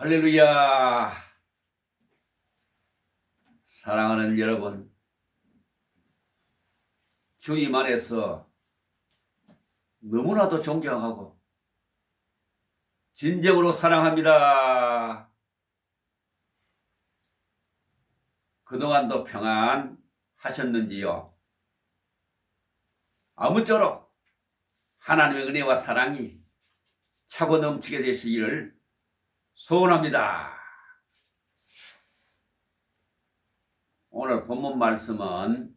할렐루야. 사랑하는 여러분, 주님 안에서 너무나도 존경하고 진정으로 사랑합니다. 그동안도 평안하셨는지요? 아무쪼록 하나님의 은혜와 사랑이 차고 넘치게 되시기를 소원합니다. 오늘 본문 말씀은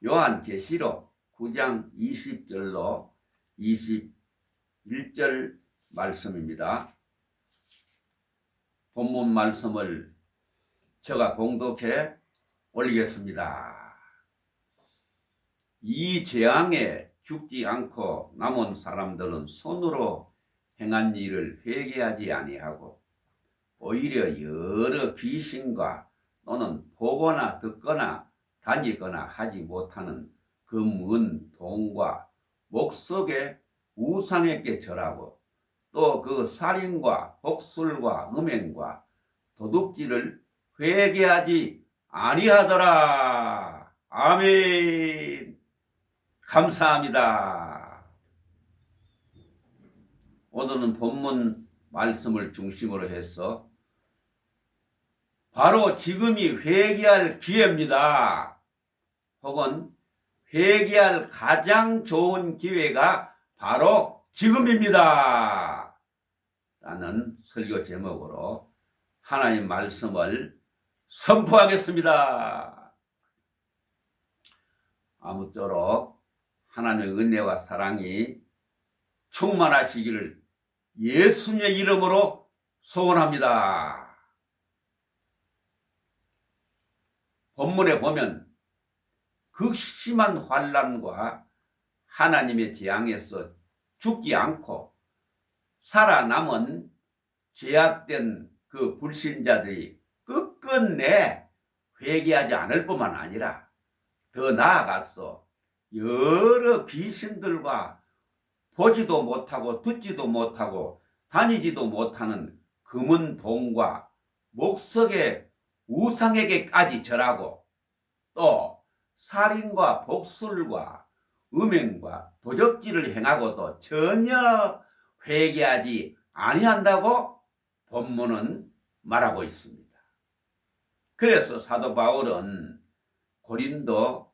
요한계시록 9장 20절로 21절 말씀입니다. 본문 말씀을 제가 봉독해 올리겠습니다. 이 재앙에 죽지 않고 남은 사람들은 손으로 행한 일을 회개하지 아니하고 오히려 여러 귀신과 또는 보거나 듣거나 다니거나 하지 못하는 금은 동과 목석의 우상에게 절하고 또 그 살인과 복술과 음행과 도둑질을 회개하지 아니하더라. 아멘. 감사합니다. 오늘은 본문 말씀을 중심으로 해서 바로 지금이 회개할 기회입니다. 혹은 회개할 가장 좋은 기회가 바로 지금입니다. 라는 설교 제목으로 하나님 말씀을 선포하겠습니다. 아무쪼록 하나님의 은혜와 사랑이 충만하시기를 예수님의 이름으로 소원합니다. 본문에 보면 극심한 환난과 하나님의 재앙에서 죽지 않고 살아남은 죄악된 그 불신자들이 끝끝내 회개하지 않을 뿐만 아니라 더 나아가서 여러 귀신들과 보지도 못하고 듣지도 못하고 다니지도 못하는 금은 동과 목석의 우상에게까지 절하고 또 살인과 복술과 음행과 도적질을 행하고도 전혀 회개하지 아니한다고 본문은 말하고 있습니다. 그래서 사도 바울은 고린도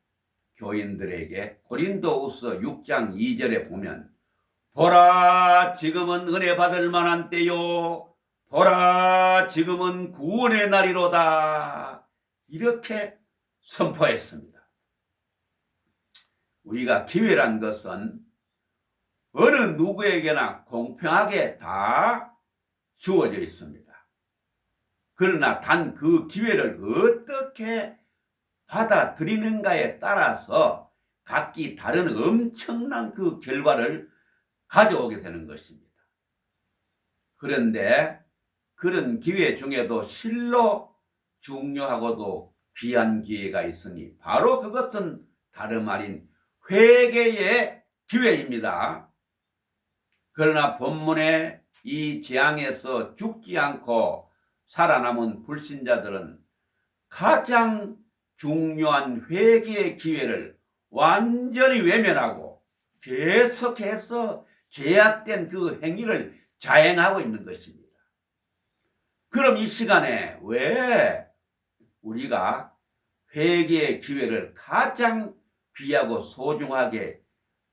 교인들에게 고린도후서 6장 2절에 보면 보라 지금은 은혜 받을 만한 때요 보라 지금은 구원의 날이로다 이렇게 선포했습니다. 우리가 기회란 것은 어느 누구에게나 공평하게 다 주어져 있습니다. 그러나 단 그 기회를 어떻게 받아들이는가에 따라서 각기 다른 엄청난 그 결과를 가져오게 되는 것입니다. 그런데 그런 기회 중에도 실로 중요하고도 귀한 기회가 있으니 바로 그것은 다름 아닌 회개의 기회입니다. 그러나 본문의 이 재앙에서 죽지 않고 살아남은 불신자들은 가장 중요한 회개의 기회를 완전히 외면하고 계속해서 죄악된 그 행위를 자행하고 있는 것입니다. 그럼 이 시간에 왜 우리가 회개의 기회를 가장 귀하고 소중하게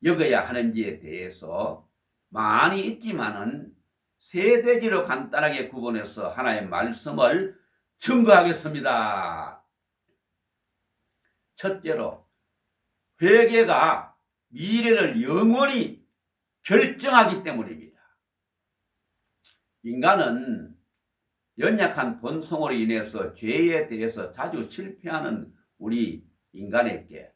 여겨야 하는지에 대해서 많이 있지만은 세 대지로 간단하게 구분해서 하나의 말씀을 증거하겠습니다. 첫째로 회개가 미래를 영원히 결정하기 때문입니다. 인간은 연약한 본성으로 인해서 죄에 대해서 자주 실패하는 우리 인간에게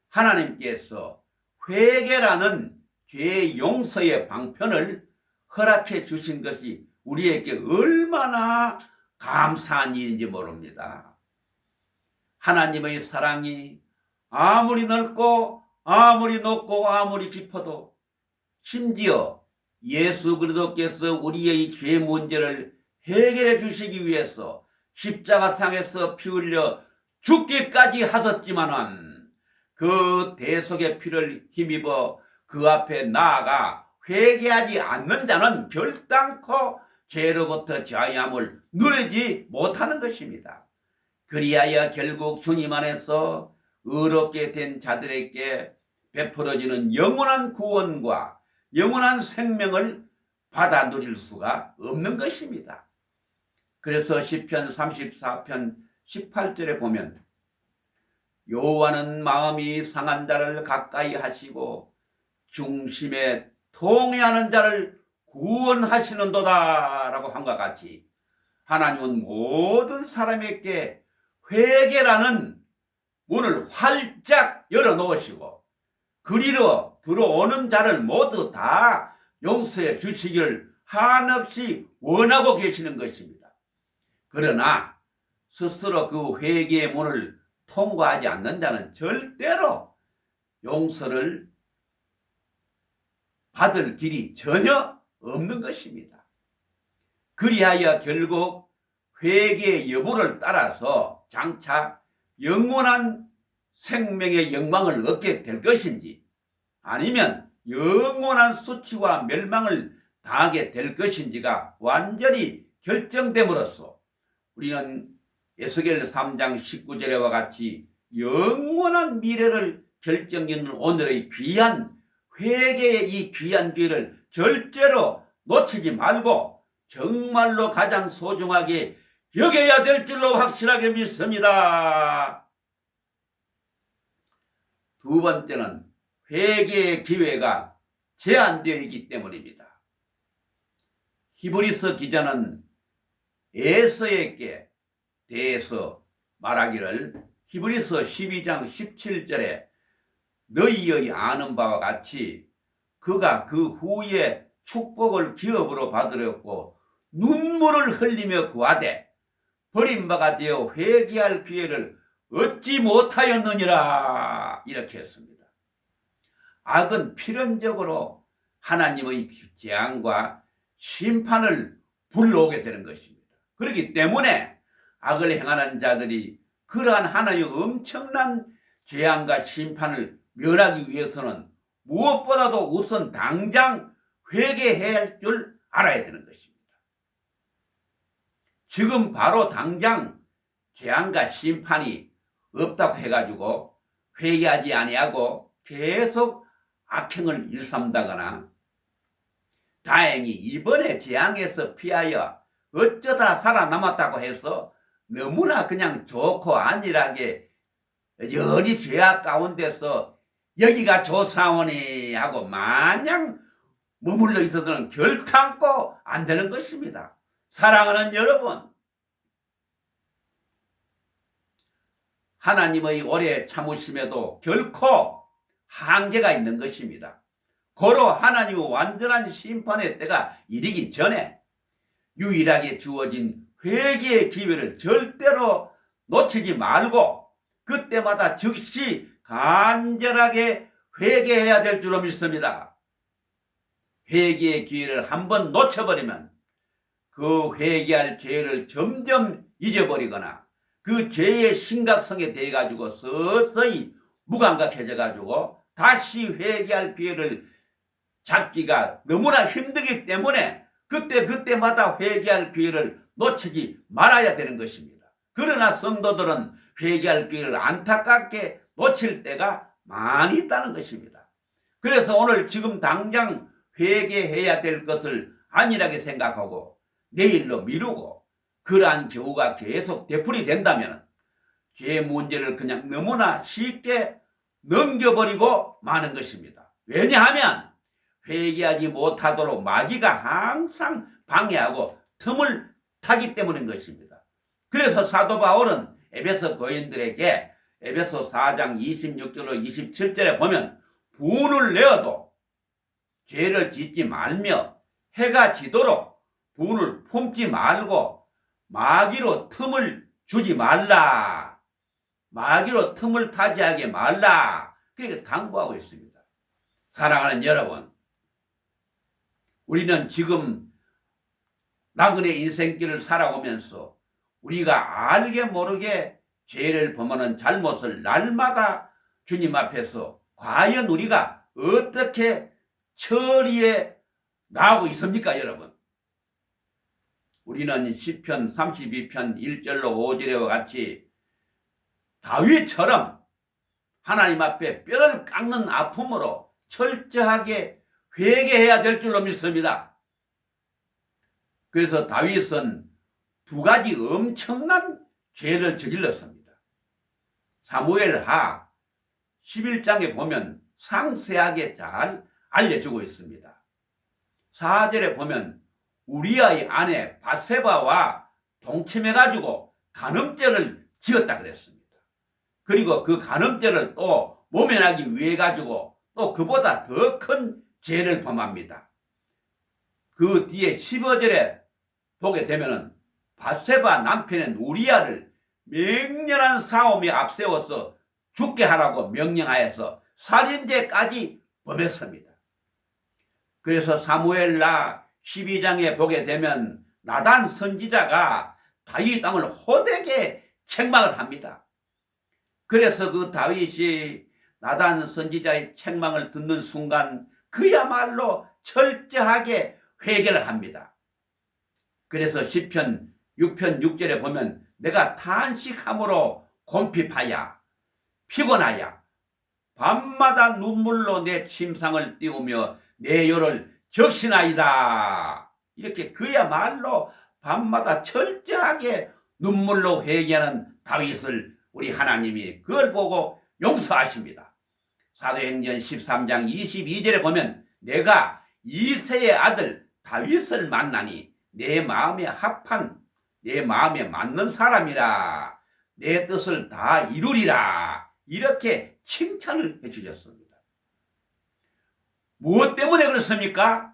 하나님께서 회개라는 죄 용서의 방편을 허락해 주신 것이 우리에게 얼마나 감사한 일인지 모릅니다. 하나님의 사랑이 아무리 넓고 아무리 높고 아무리 깊어도 심지어 예수 그리스도께서 우리의 죄 문제를 해결해 주시기 위해서 십자가상에서 피 흘려 죽기까지 하셨지만은 그 대속의 피를 힘입어 그 앞에 나아가 회개하지 않는 자는 결단코 죄로부터 자유함을 누리지 못하는 것입니다. 그리하여 결국 주님 안에서 의롭게 된 자들에게 베풀어지는 영원한 구원과 영원한 생명을 받아 누릴 수가 없는 것입니다. 그래서 시편 34편 18절에 보면 여호와는 마음이 상한 자를 가까이 하시고 중심에 통회하는 자를 구원하시는도다 라고 한과 같이 하나님은 모든 사람에게 회개라는 문을 활짝 열어놓으시고 그리로 들어오는 자를 모두 다 용서해 주시기를 한없이 원하고 계시는 것입니다. 그러나 스스로 그 회개의 문을 통과하지 않는 자는 절대로 용서를 받을 길이 전혀 없는 것입니다. 그리하여 결국 회개의 여부를 따라서 장차 영원한 생명의 영광을 얻게 될 것인지 아니면 영원한 수치와 멸망을 당하게 될 것인지가 완전히 결정됨으로써 우리는 에스겔 3장 19절에와 같이 영원한 미래를 결정짓는 오늘의 귀한 회개의 이 귀한 기회를 절대로 놓치지 말고 정말로 가장 소중하게 여겨야 될 줄로 확실하게 믿습니다. 두 번째는 회개의 기회가 제한되어 있기 때문입니다. 히브리서 기자는 에서에게 대해서 말하기를 히브리서 12장 17절에 너희의 아는 바와 같이 그가 그 후에 축복을 기업으로 받으려고 눈물을 흘리며 구하되 버림바가 되어 회개할 기회를 얻지 못하였느니라 이렇게 했습니다. 악은 필연적으로 하나님의 재앙과 심판을 불러오게 되는 것입니다. 그렇기 때문에 악을 행하는 자들이 그러한 하나님의 엄청난 재앙과 심판을 면하기 위해서는 무엇보다도 우선 당장 회개해야 할 줄 알아야 되는 것입니다. 지금 바로 당장 재앙과 심판이 없다고 해가지고 회개하지 아니하고 계속 악행을 일삼다거나 다행히 이번에 재앙에서 피하여 어쩌다 살아남았다고 해서 너무나 그냥 좋고 안일하게 여전히 죄악 가운데서 여기가 좋사오니 하고 마냥 머물러 있어서는 결탄코 안 되는 것입니다. 사랑하는 여러분, 하나님의 오래 참으심에도 결코 한계가 있는 것입니다. 고로 하나님의 완전한 심판의 때가 이르기 전에 유일하게 주어진 회개의 기회를 절대로 놓치지 말고 그때마다 즉시 간절하게 회개해야 될 줄로 믿습니다. 회개의 기회를 한번 놓쳐버리면 그 회개할 죄를 점점 잊어버리거나 그 죄의 심각성에 대해 가지고 서서히 무감각해져 가지고 다시 회개할 기회를 잡기가 너무나 힘들기 때문에 그때마다 회개할 기회를 놓치지 말아야 되는 것입니다. 그러나 성도들은 회개할 기회를 안타깝게 놓칠 때가 많이 있다는 것입니다. 그래서 오늘 지금 당장 회개해야 될 것을 안일하게 생각하고 내일로 미루고 그러한 경우가 계속 되풀이 된다면 죄 문제를 그냥 너무나 쉽게 넘겨버리고 마는 것입니다. 왜냐하면 회개하지 못하도록 마귀가 항상 방해하고 틈을 타기 때문인 것입니다. 그래서 사도 바울은 에베소 교인들에게 에베소 4장 26절로 27절에 보면 분을 내어도 죄를 짓지 말며 해가 지도록 분을 품지 말고 마귀로 틈을 주지 말라. 마귀로 틈을 타지하게 말라. 그렇게 당부하고 있습니다. 사랑하는 여러분, 우리는 지금 나그네 인생길을 살아오면서 우리가 알게 모르게 죄를 범하는 잘못을 날마다 주님 앞에서 과연 우리가 어떻게 처리해 나가고 있습니까, 여러분? 우리는 시편 32편 1절로 5절과 같이 다윗처럼 하나님 앞에 뼈를 깎는 아픔으로 철저하게 회개해야 될 줄로 믿습니다. 그래서 다윗은 두 가지 엄청난 죄를 저질렀습니다. 사무엘하 11장에 보면 상세하게 잘 알려주고 있습니다. 4절에 보면 우리아의 아내 밧세바와 동침해가지고 간음죄를 지었다 그랬습니다. 그리고 그 간음죄를 또 모면하기 위해 가지고 또 그보다 더 큰 죄를 범합니다. 그 뒤에 15절에 보게 되면은 밧세바 남편인 우리아를 맹렬한 싸움에 앞세워서 죽게 하라고 명령하여서 살인죄까지 범했습니다. 그래서 사무엘하 12장에 보게 되면 나단 선지자가 다윗 왕을 호되게 책망을 합니다. 그래서 그 다윗이 나단 선지자의 책망을 듣는 순간 그야말로 철저하게 회개를 합니다. 그래서 시편 6편 6절에 보면 내가 탄식함으로 곰핍하여 피곤하여 밤마다 눈물로 내 침상을 띄우며 내 혀를 적시나이다. 이렇게 그야말로 밤마다 철저하게 눈물로 회개하는 다윗을 우리 하나님이 그걸 보고 용서하십니다. 사도행전 13장 22절에 보면 내가 이새의 아들 다윗을 만나니 내 마음에 합한 내 마음에 맞는 사람이라 내 뜻을 다 이루리라 이렇게 칭찬을 해주셨습니다. 무엇 때문에 그렇습니까?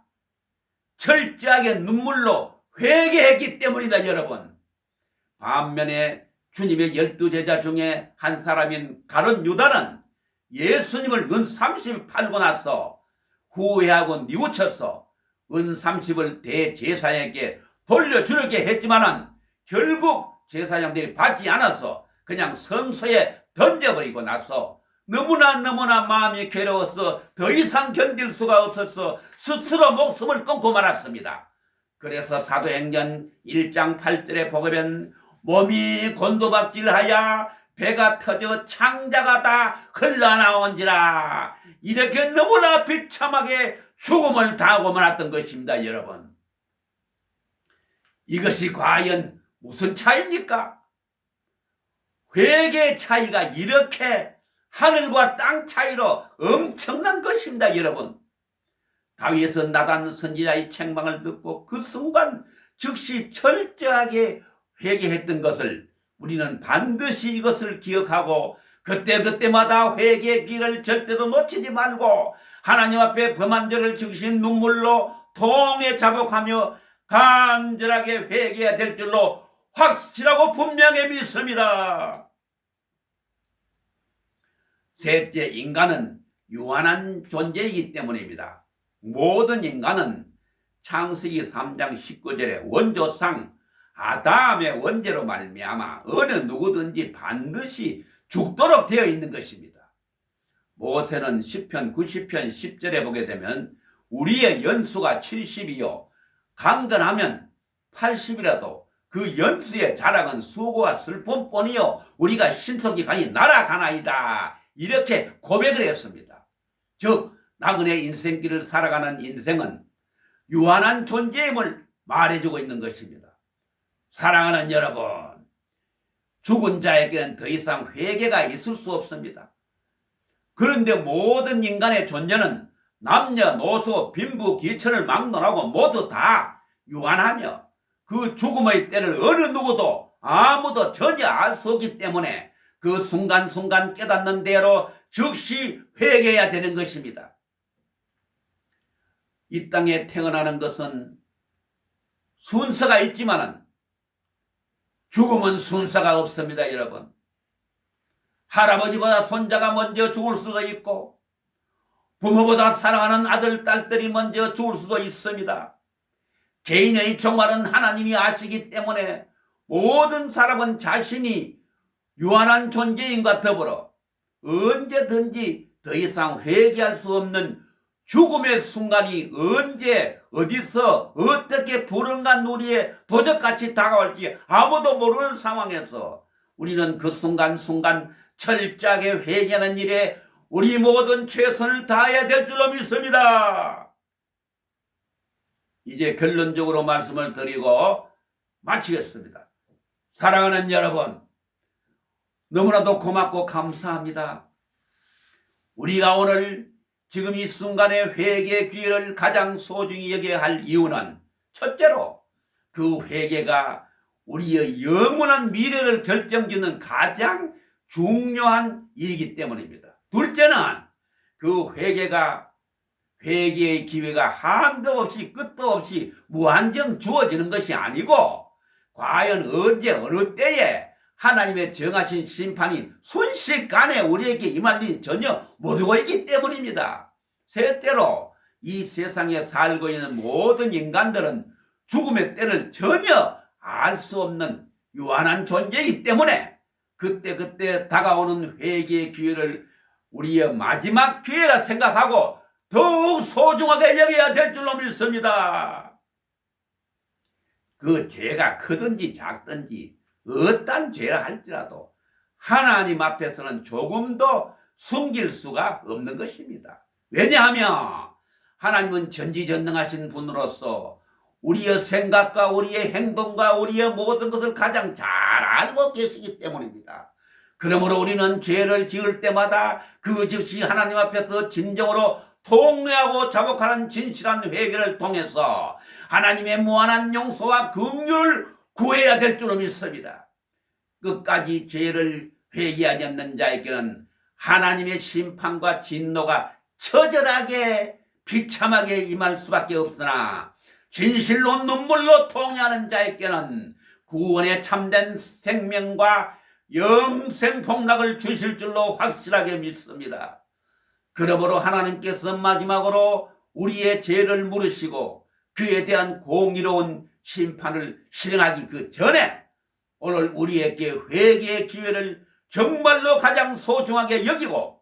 철저하게 눈물로 회개했기 때문이다, 여러분. 반면에 주님의 12제자 중에 한 사람인 가룟 유다는 예수님을 은 30을 팔고 나서 후회하고 뉘우쳐서 은 30을 대제사장에게 돌려주려게 했지만은 결국 제사장들이 받지 않아서 그냥 성소에 던져버리고 나서 너무나 마음이 괴로워서 더 이상 견딜 수가 없어서 스스로 목숨을 끊고 말았습니다. 그래서 사도행전 1장 8절에 보면 몸이 곤두박질하여 배가 터져 창자가 다 흘러나온지라 이렇게 너무나 비참하게 죽음을 당하고 말았던 것입니다. 여러분, 이것이 과연 무슨 차이입니까? 회개의 차이가 이렇게 하늘과 땅 차이로 엄청난 것입니다. 여러분, 다윗은 나단 선지자의 책망을 듣고 그 순간 즉시 철저하게 회개했던 것을 우리는 반드시 이것을 기억하고 그때마다 회개의 길을 절대로 놓치지 말고 하나님 앞에 범한 죄를 즉시 눈물로 통에 자복하며 간절하게 회개해야 될 줄로 확실하고 분명히 믿습니다. 셋째, 인간은 유한한 존재이기 때문입니다. 모든 인간은 창세기 3장 19절에 원조상 아담의 원죄로 말미암아 어느 누구든지 반드시 죽도록 되어 있는 것입니다. 모세는 시편 90편 10절에 보게 되면 우리의 연수가 70이요 강건하면 80이라도 그 연수의 자랑은 수고와 슬픔뿐이요 우리가 신속히 가니 날아가나이다 이렇게 고백을 했습니다. 즉 나그네 인생길을 살아가는 인생은 유한한 존재임을 말해주고 있는 것입니다. 사랑하는 여러분, 죽은 자에게는 더 이상 회개가 있을 수 없습니다. 그런데 모든 인간의 존재는 남녀노소 빈부귀천을 막론하고 모두 다 유한하며 그 죽음의 때를 어느 누구도 아무도 전혀 알 수 없기 때문에 그 순간순간 깨닫는 대로 즉시 회개해야 되는 것입니다. 이 땅에 태어나는 것은 순서가 있지만은 죽음은 순서가 없습니다. 여러분, 할아버지보다 손자가 먼저 죽을 수도 있고 부모보다 사랑하는 아들, 딸들이 먼저 죽을 수도 있습니다. 개인의 종말은 하나님이 아시기 때문에 모든 사람은 자신이 유한한 존재인과 더불어 언제든지 더 이상 회개할 수 없는 죽음의 순간이 언제 어디서 어떻게 불행한 우리의 도적같이 다가올지 아무도 모르는 상황에서 우리는 그 순간순간 철저하게 회개하는 일에 우리 모든 최선을 다해야 될 줄로 믿습니다. 이제 결론적으로 말씀을 드리고 마치겠습니다. 사랑하는 여러분, 너무나도 고맙고 감사합니다. 우리가 오늘 지금 이 순간에 회개의 기회를 가장 소중히 여겨야 할 이유는 첫째로 그 회개가 우리의 영원한 미래를 결정짓는 가장 중요한 일이기 때문입니다. 둘째는 그 회개의 기회가 한도 없이 끝도 없이 무한정 주어지는 것이 아니고 과연 언제 어느 때에 하나님의 정하신 심판이 순식간에 우리에게 임할 일이 전혀 모르고 있기 때문입니다. 셋째로 이 세상에 살고 있는 모든 인간들은 죽음의 때를 전혀 알 수 없는 유한한 존재이기 때문에 그때 다가오는 회개의 기회를 우리의 마지막 기회라 생각하고 더욱 소중하게 여겨야 될 줄로 믿습니다. 그 죄가 크든지 작든지 어떤 죄를 할지라도 하나님 앞에서는 조금도 숨길 수가 없는 것입니다. 왜냐하면 하나님은 전지전능하신 분으로서 우리의 생각과 우리의 행동과 우리의 모든 것을 가장 잘 알고 계시기 때문입니다. 그러므로 우리는 죄를 지을 때마다 그 즉시 하나님 앞에서 진정으로 통회하고 자복하는 진실한 회개를 통해서 하나님의 무한한 용서와 긍휼을 구해야 될 줄로 믿습니다. 끝까지 죄를 회개하지 않는 자에게는 하나님의 심판과 진노가 처절하게 비참하게 임할 수밖에 없으나 진실로 눈물로 통회하는 자에게는 구원의 참된 생명과 영생 복락을 주실 줄로 확실하게 믿습니다. 그러므로 하나님께서 마지막으로 우리의 죄를 물으시고 그에 대한 공의로운 심판을 실행하기 그 전에 오늘 우리에게 회개의 기회를 정말로 가장 소중하게 여기고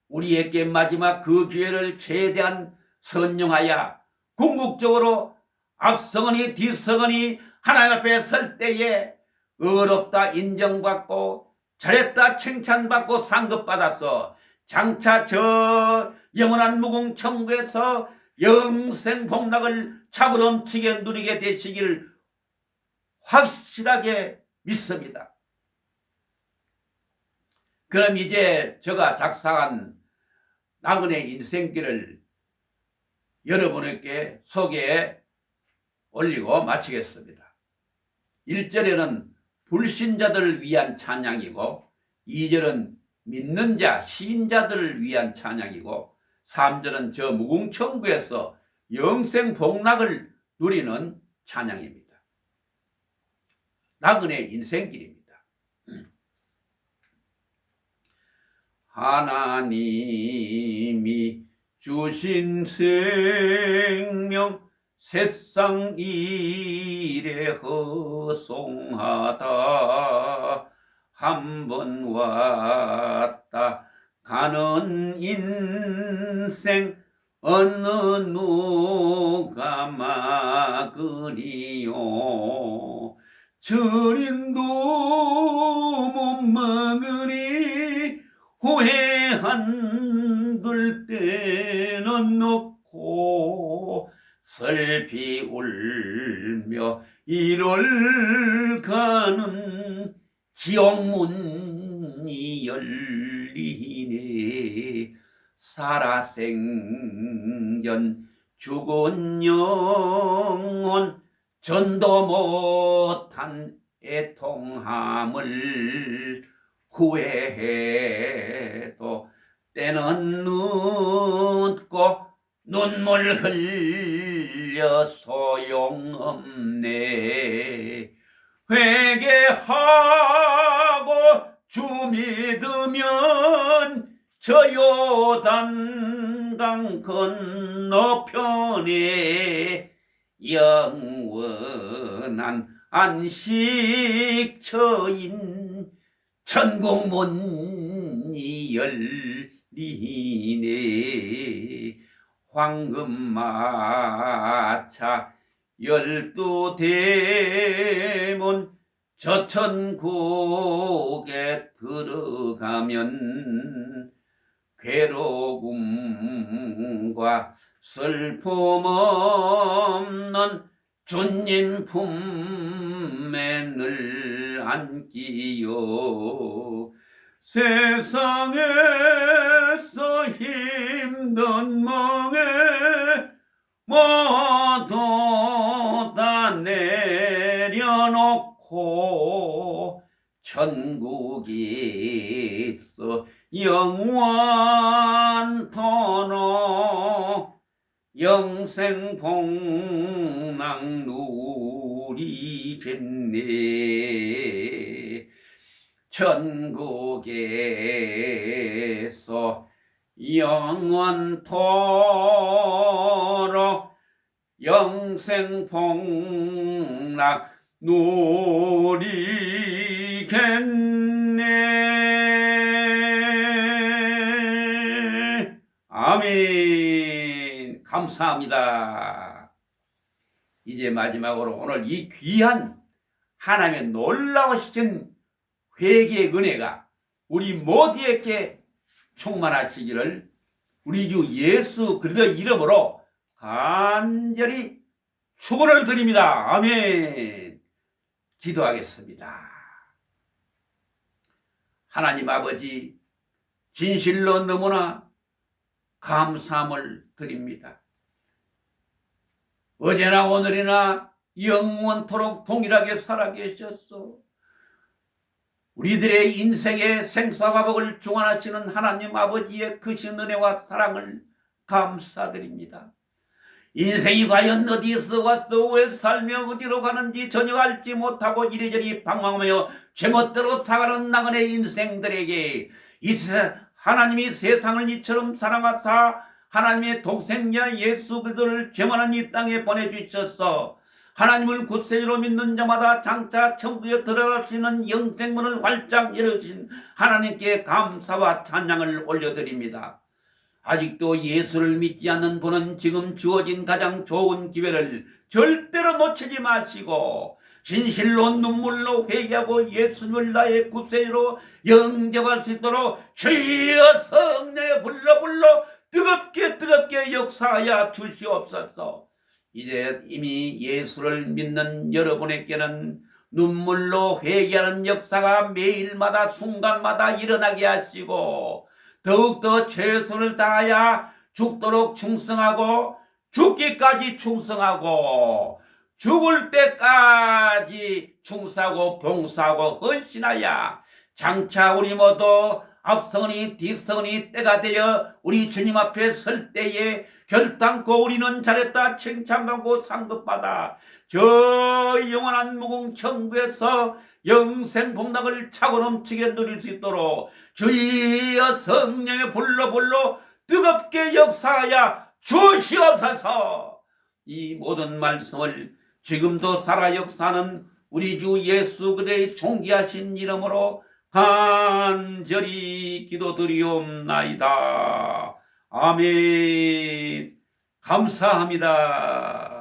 우리에게 마지막 그 기회를 최대한 선용하여 궁극적으로 앞서거니 뒤서거니 하나님 앞에 설 때에 의롭다 인정받고 잘했다 칭찬받고 상급받아서 장차 저 영원한 무궁천국에서 영생 복락을 차고넘치게 누리게 되시기를 확실하게 믿습니다. 그럼 이제 제가 작사한 나그네 인생길을 여러분에게 소개해 올리고 마치겠습니다. 1절에는 불신자들을 위한 찬양이고 2절은 믿는 자, 신자들을 위한 찬양이고 3절은 저 무궁천국에서 영생 복락을 누리는 찬양입니다. 나그네 인생길입니다. 하나님이 주신 생명 세상 일에 허송하다 한 번 왔다 가는 인생 어느 누가 막으리요 절인도 못 막으리 후회한들 때는 놓고 슬피 울며 이를 가는 지옥문이 열리네 살아생전 죽은 영혼 전도 못한 애통함을 후회해도 때는 늦고 눈물 흘려 소용없네 회개하고 주 믿으면 저 요단강 건너편에 영원한 안식처인 천국 문이 열리네. 황금마차 12대문 저 천국에 들어가면 괴로움과 슬픔 없는 주님 품에 늘 안기요. 세상에서 힘든 멍에 모두 다 내려놓고 천국에서 영원토록 영생복락 누리겠네. 천국에서 영원토록 영생복락 누리겠네. 아멘. 감사합니다. 이제 마지막으로 오늘 이 귀한 하나님의 놀라우신 회개의 은혜가 우리 모두에게 충만하시기를 우리 주 예수 그리스도의 이름으로 간절히 축원을 드립니다. 아멘. 기도하겠습니다. 하나님 아버지, 진실로 너무나 감사함을 드립니다. 어제나 오늘이나 영원토록 동일하게 살아계셨소. 우리들의 인생의 생사화복을 주관하시는 하나님 아버지의 크신 은혜와 사랑을 감사드립니다. 인생이 과연 어디에서 왔어, 왜 살며 어디로 가는지 전혀 알지 못하고 이리저리 방황하며 제멋대로 살아가는 나그네 인생들에게 하나님이 세상을 이처럼 사랑하사 하나님의 독생자 예수 그리스도를 죄만한 이 땅에 보내주셔서 하나님을 구세주로 믿는 자마다 장차 천국에 들어갈 수 있는 영생문을 활짝 열어주신 하나님께 감사와 찬양을 올려드립니다. 아직도 예수를 믿지 않는 분은 지금 주어진 가장 좋은 기회를 절대로 놓치지 마시고 진실로 눈물로 회개하고 예수님을 나의 구세주로 영접할 수 있도록 주여 성령의 불러 뜨겁게 역사하여 주시옵소서. 이제 이미 예수를 믿는 여러분에게는 눈물로 회개하는 역사가 매일마다 순간마다 일어나게 하시고 더욱더 최선을 다하여 죽도록 충성하고 죽기까지 충성하고 죽을 때까지 충성하고 봉사하고 헌신하여 장차 우리 모두 앞서니 뒤서니 때가 되어 우리 주님 앞에 설 때에 결단코 우리는 잘했다 칭찬받고 상급받아 저 영원한 무궁 천국에서 영생 복락을 차고 넘치게 누릴 수 있도록 주여 성령의 불러 뜨겁게 역사하여 주시옵소서. 이 모든 말씀을 지금도 살아 역사하는 우리 주 예수 그리스도의 존귀하신 이름으로 간절히 기도드리옵나이다. 아멘. 감사합니다.